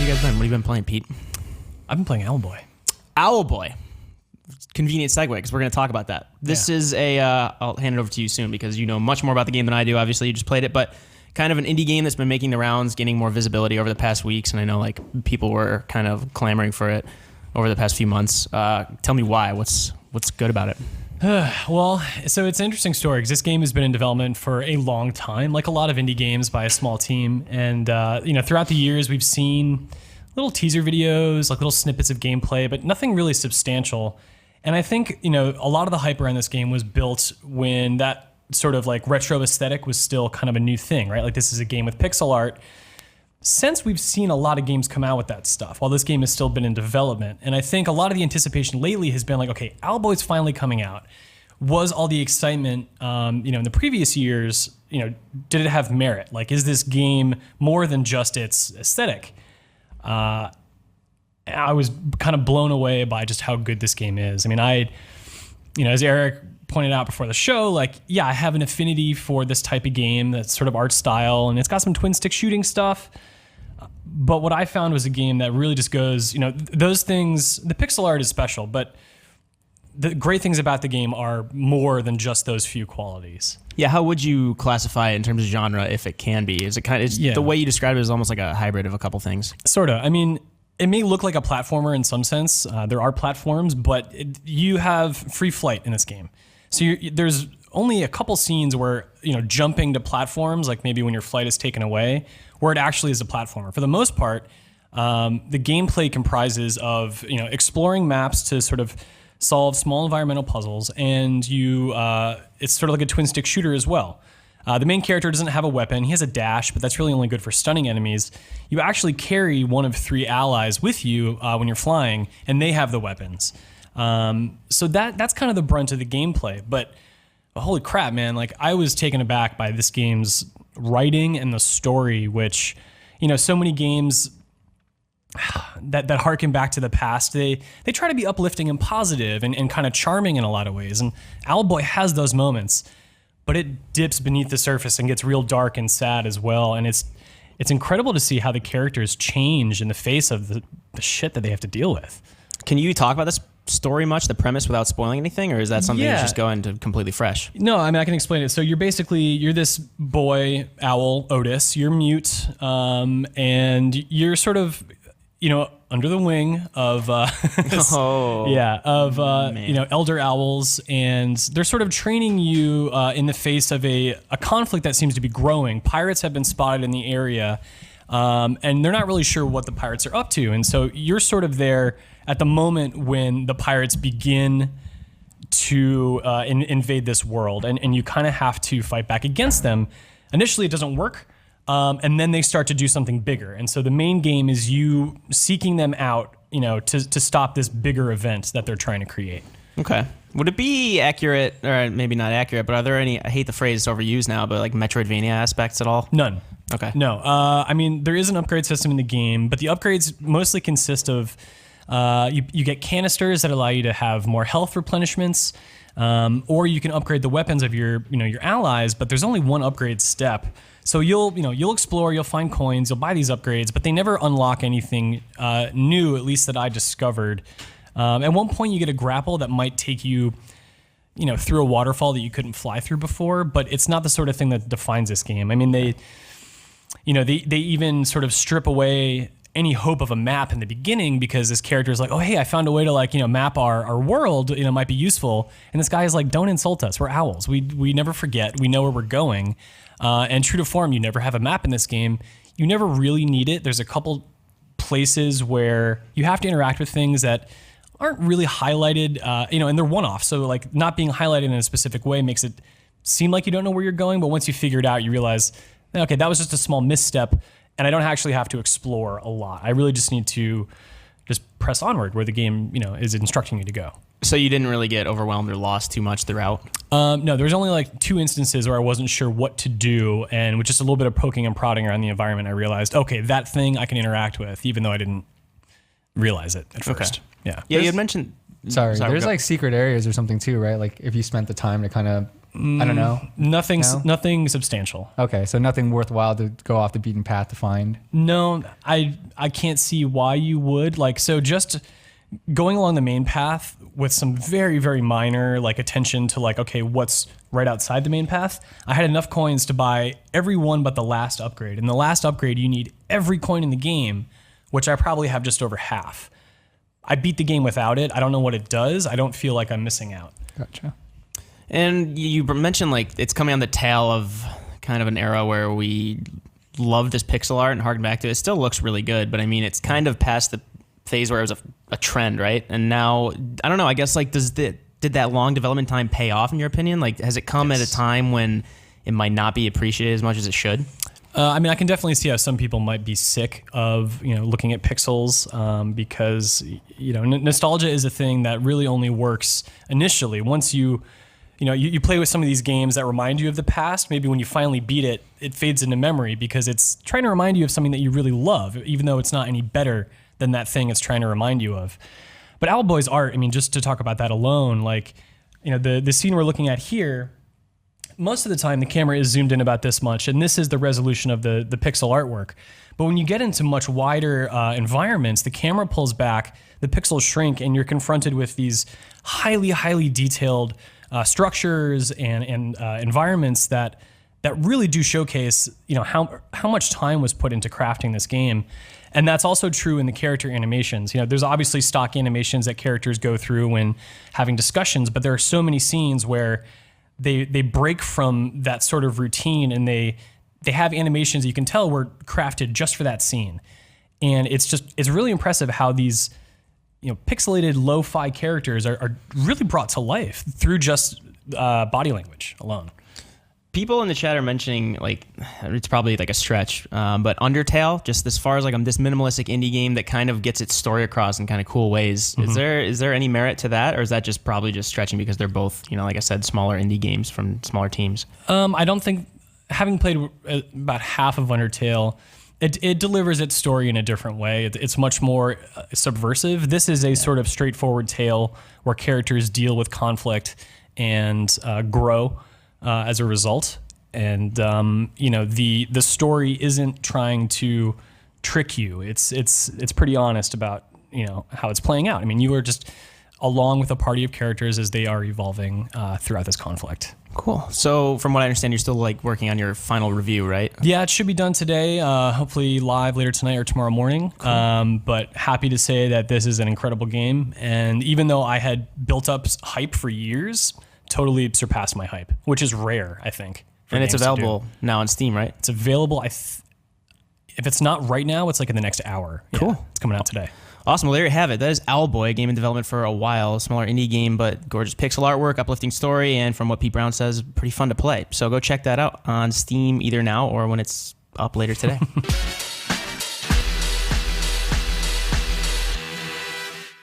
you guys been? What have you been playing, Pete? I've been playing Owlboy. Owlboy. Convenient segue, because we're going to talk about that. This is I'll hand it over to you soon, because you know much more about the game than I do. Obviously, you just played it, but kind of an indie game that's been making the rounds, getting more visibility over the past weeks, and I know like people were kind of clamoring for it over the past few months. Tell me why. What's good about it? Well, so it's an interesting story because this game has been in development for a long time, like a lot of indie games by a small team. And, throughout the years, we've seen little teaser videos, like little snippets of gameplay, but nothing really substantial. And I think, a lot of the hype around this game was built when that sort of like retro aesthetic was still kind of a new thing, right? Like this is a game with pixel art. Since we've seen a lot of games come out with that stuff, while this game has still been in development. And I think a lot of the anticipation lately has been like, okay, Owlboy's finally coming out. Was all the excitement, in the previous years, did it have merit? Like, is this game more than just its aesthetic? I was kind of blown away by just how good this game is. I mean, as Eric pointed out before the show, like, yeah, I have an affinity for this type of game, that sort of art style, and it's got some twin stick shooting stuff. But what I found was a game that really just goes, those things, the pixel art is special, but the great things about the game are more than just those few qualities. Yeah, how would you classify it in terms of genre, if it can be? Is it kind of, the way you describe it is almost like a hybrid of a couple things. Sort of. I mean, it may look like a platformer in some sense. There are platforms, but you have free flight in this game. So there's only a couple scenes where, jumping to platforms, like maybe when your flight is taken away, where it actually is a platformer. For the most part, the gameplay comprises of, exploring maps to sort of solve small environmental puzzles, and it's sort of like a twin stick shooter as well. The main character doesn't have a weapon. He has a dash, but that's really only good for stunning enemies. You actually carry one of 3 allies with you when you're flying, and they have the weapons. So that's kind of the brunt of the gameplay. But holy crap, man! Like, I was taken aback by this game's writing and the story, which, so many games that harken back to the past, they try to be uplifting and positive and kind of charming in a lot of ways. And Owlboy has those moments, but it dips beneath the surface and gets real dark and sad as well. And it's incredible to see how the characters change in the face of the shit that they have to deal with. Can you talk about this story much, the premise, without spoiling anything, or is that something that's just going to completely fresh? No, I mean, I can explain it. So you're this boy owl, Otis. You're mute, and you're sort of, under the wing of elder owls, and they're sort of training you in the face of a conflict that seems to be growing. Pirates have been spotted in the area, and they're not really sure what the pirates are up to, and so you're sort of there at the moment when the pirates begin to invade this world, and you kind of have to fight back against them. Initially, it doesn't work. And then they start to do something bigger. And so the main game is you seeking them out, to stop this bigger event that they're trying to create. Okay. Would it be accurate, or maybe not accurate, but are there any, I hate the phrase, it's overused now, but like Metroidvania aspects at all? None. Okay. No. I mean, there is an upgrade system in the game, but the upgrades mostly consist of, you get canisters that allow you to have more health replenishments, or you can upgrade the weapons of your allies, but there's only one upgrade step. So you'll explore, you'll find coins, you'll buy these upgrades, but they never unlock anything new, at least that I discovered. At one point, you get a grapple that might take you, through a waterfall that you couldn't fly through before, but it's not the sort of thing that defines this game. I mean, they even sort of strip away any hope of a map in the beginning, because this character is like, oh, hey, I found a way to map our world, might be useful. And this guy is like, don't insult us. We're owls. We never forget. We know where we're going. And true to form, you never have a map in this game. You never really need it. There's a couple places where you have to interact with things that aren't really highlighted, and they're one-off. So like not being highlighted in a specific way makes it seem like you don't know where you're going. But once you figure it out, you realize, okay, that was just a small misstep, and I don't actually have to explore a lot. I really just need to just press onward where the game, is instructing you to go. So you didn't really get overwhelmed or lost too much throughout? No, there was only like 2 instances where I wasn't sure what to do, and with just a little bit of poking and prodding around the environment, I realized, okay, that thing I can interact with, even though I didn't realize it at first. Yeah, you had mentioned... Sorry, there's like secret areas or something too, right? Like if you spent the time to kind of I don't know. Nothing substantial. Okay, so nothing worthwhile to go off the beaten path to find. No, I can't see why you would. Like, so just going along the main path with some very, very minor like attention to like, okay, what's right outside the main path. I had enough coins to buy every one but the last upgrade. And the last upgrade, you need every coin in the game, which I probably have just over half. I beat the game without it. I don't know what it does. I don't feel like I'm missing out. Gotcha. And you mentioned like it's coming on the tail of kind of an era where we love this pixel art and harken back to it. It still looks really good, but I mean, it's kind of past the phase where it was a trend, right? And now, I don't know, I guess like did that long development time pay off in your opinion? Like, has it come at a time when it might not be appreciated as much as it should? I mean, I can definitely see how some people might be sick of, looking at pixels because, nostalgia is a thing that really only works initially. Once you play with some of these games that remind you of the past, maybe when you finally beat it, it fades into memory because it's trying to remind you of something that you really love, even though it's not any better than that thing it's trying to remind you of. But Owlboy's art, I mean, just to talk about that alone, like, the scene we're looking at here, most of the time the camera is zoomed in about this much, and this is the resolution of the pixel artwork. But when you get into much wider environments, the camera pulls back, the pixels shrink, and you're confronted with these highly, highly detailed structures and environments that really do showcase, how much time was put into crafting this game. And that's also true in the character animations. There's obviously stock animations that characters go through when having discussions, but there are so many scenes where they break from that sort of routine and they have animations you can tell were crafted just for that scene. And it's really impressive how these pixelated lo-fi characters are really brought to life through just body language alone. People in the chat are mentioning, like, it's probably like a stretch, but Undertale, just as far as like this minimalistic indie game that kind of gets its story across in kind of cool ways. Mm-hmm. Is there any merit to that, or is that just probably just stretching because they're both, like I said, smaller indie games from smaller teams? I don't think, having played about half of Undertale, it delivers its story in a different way. It's much more subversive. This is a sort of straightforward tale where characters deal with conflict and grow as a result. And the story isn't trying to trick you. It's pretty honest about how it's playing out. I mean, you are just along with a party of characters as they are evolving throughout this conflict. Cool. So from what I understand, you're still like working on your final review, right? Yeah, it should be done today, hopefully live later tonight or tomorrow morning. Cool. But happy to say that this is an incredible game. And even though I had built up hype for years, totally surpassed my hype, which is rare, I think. And it's available now on Steam, right? It's available. If it's not right now, it's like in the next hour. Cool. Yeah, it's coming out today. Awesome. Well, there you have it. That is Owlboy, a game in development for a while. A smaller indie game, but gorgeous pixel artwork, uplifting story, and from what Pete Brown says, pretty fun to play. So go check that out on Steam either now or when it's up later today.